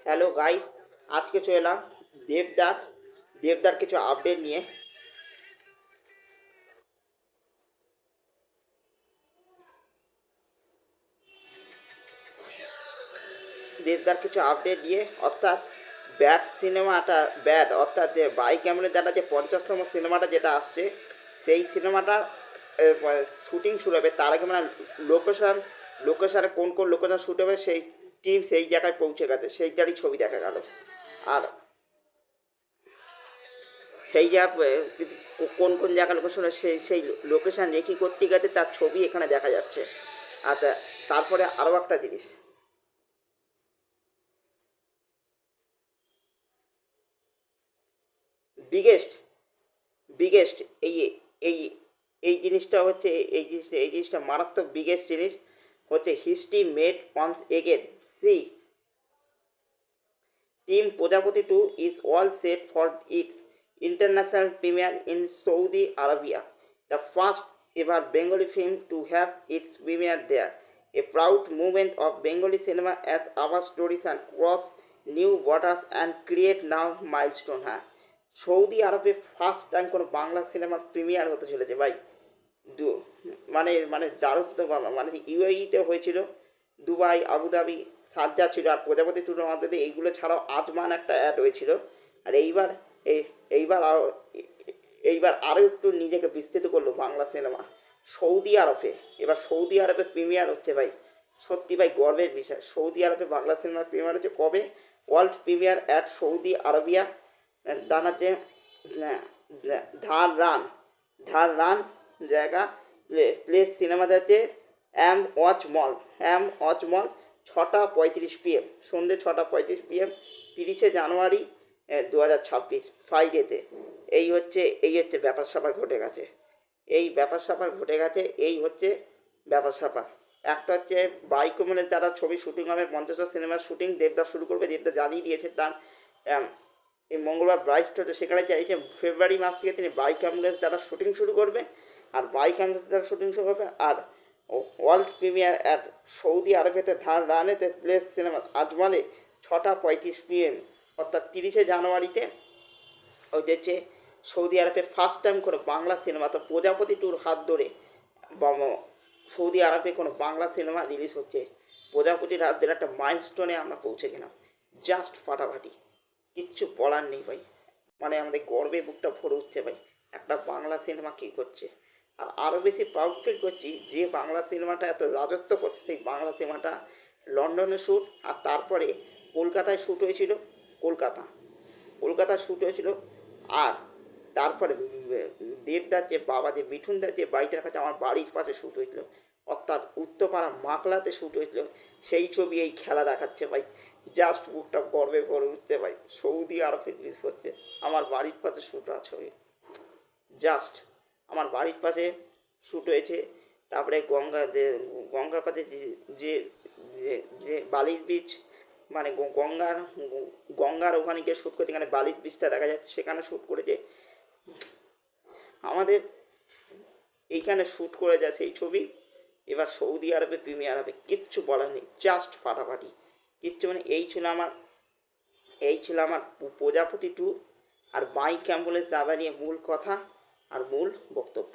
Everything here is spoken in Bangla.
হ্যালো গাইস, আজকে চলে এলাম দেবদার দেবদার কিছু আপডেট নিয়ে। অর্থাৎ ব্যাড সিনেমাটা, ব্যাড অর্থাৎ যে বাইক অ্যাম্বুলেন্স দ্বারা যে 50তম সিনেমাটা যেটা আসছে, সেই সিনেমাটার শ্যুটিং শুরু হবে। তার আগে মানে লোকেশানে কোন কোন লোকেশান শ্যুট হবে সেই টিম সেই জায়গায় পৌঁছে গেছে, সেইটারই ছবি দেখা গেল। আর সেই কোন কোন জায়গা লোকেশন, সেই লোকেশান রেখি করতে গেছে তার ছবি এখানে দেখা যাচ্ছে। আর তারপরে আরও একটা জিনিস, বিগেস্ট বিগেস্ট এই এই এই জিনিসটা হচ্ছে, এই জিনিসটা মারাত্মক বিগেস্ট জিনিস হচ্ছে, হিস্ট্রি মেড ওয়ান্স এগেন। সি Team Prajapati 2 is all set for its international premiere in Saudi Arabia, the first ever Bengali film to have its premiere there. A proud moment of Bengali cinema as our stories and cross new borders and create now milestone. হ্যাঁ, সৌদি আরবে ফার্স্ট টাইম কোনো বাংলা সিনেমার প্রিমিয়ার হতে চলেছে ভাই। মানে মানে দারুত্ব, মানে ইউএইতে হয়েছিল, দুবাই, আবুধাবি, সাজ্জা ছিল, আর প্রজাপতি টুর মধ্যে এইগুলো ছাড়াও আজমান একটা অ্যাড হয়েছিল। আর এইবার এইবার আরও একটু নিজেকে বিস্তৃত করলো বাংলা সিনেমা সৌদি আরবে। এবার সৌদি আরবে প্রিমিয়ার হচ্ছে ভাই, সত্যি ভাই গর্বের বিষয়। সৌদি আরবে বাংলা সিনেমার প্রিমিয়ার হচ্ছে কবে? World premier at Saudi Arabia. দান আছে ধার রান ধার রান জায়গা প্লেস সিনেমাতে আছে ওয়াচ মল 6:35 PM, সন্ধ্যে 6:35 PM, 30শে জানুয়ারি 2026, ফ্রাইডেতে। এই হচ্ছে ব্যাপার স্যাপার ঘটে গেছে, এই হচ্ছে ব্যাপার স্যাপার। একটা হচ্ছে বাইকমেনের দ্বারা ছবি শুটিং হবে, 50 সিনেমার শুটিং দেবদা শুরু করবে। দেবদা জানিয়ে দিয়েছে তার এই মঙ্গলবার ব্রাইট হচ্ছে, সেখানে চাইছে ফেব্রুয়ারি মাস থেকে তিনি বাইক অ্যাম্বুলেন্স দ্বারা শুটিং শুরু করবে। আর বাইক অ্যাম্বুলেন্স দ্বারা শুটিং শুরু করবে। আর ওয়ার্ল্ড প্রিমিয়ার অ্যাট সৌদি আরবেতে ধার রানেতে প্লেস সিনেমা আজমালে 6:35 PM, অর্থাৎ 30শে জানুয়ারিতে হচ্ছে সৌদি আরবে ফার্স্ট টাইম কোনো বাংলা সিনেমা, তো প্রজাপতি টুর হাত ধরে সৌদি আরবে কোনো বাংলা সিনেমা রিলিজ হচ্ছে। প্রজাপতির হাত ধরে একটা মাইলস্টোনে আমরা পৌঁছে গেলাম, জাস্ট ফাটাফাটি, কিচ্ছু বলার নেই ভাই। মানে আমাদের গর্বে বুকটা ভরে উঠছে ভাই, একটা বাংলা সিনেমা কী করছে। আর আরও বেশি প্রাউড ফিল করছি, যে বাংলা সিনেমাটা এত রাজত্ব করছে সেই বাংলা সিনেমাটা লন্ডনে শ্যুট, আর তারপরে কলকাতায় শ্যুট হয়েছিল। কলকাতায় শ্যুট হয়েছিল। আর তারপরে দেবদার যে বাবা, যে মিঠুনদার যে বাড়িটার কাছে আমার বাড়ির পাশে শ্যুট হয়েছিল, অর্থাৎ উত্তরপাড়া মাকলাতে শ্যুট হয়েছিল, সেই ছবি এই খেলা দেখাচ্ছে ভাই। জাস্ট বুকটা গর্বে ভরে উঠতে ভাই, সৌদি আরবে রিলিজ হচ্ছে, আমার বাড়ির পাশে শ্যুট আছে ছবি। জাস্ট আমার বাড়ির পাশে শ্যুট হয়েছে। তারপরে গঙ্গার পাশে যে যে যে বালির বীচ, মানে গঙ্গার ওখানে গিয়ে শ্যুট করতে, এখানে বালির বীচটা দেখা যাচ্ছে, সেখানে শ্যুট করেছে। আমাদের এইখানে শ্যুট করে যাচ্ছে এই ছবি, এবার সৌদি আরবে প্রিমিয়ার হবে, কিচ্ছু বলার নেই, জাস্ট ফাটাফাটি। কিচ্ছু মানে এই ছিল আমার প্রজাপতি টু আর বাইক অ্যাম্বুলেন্স দাদা নিয়ে মূল কথা আর মূল বক্তব্য।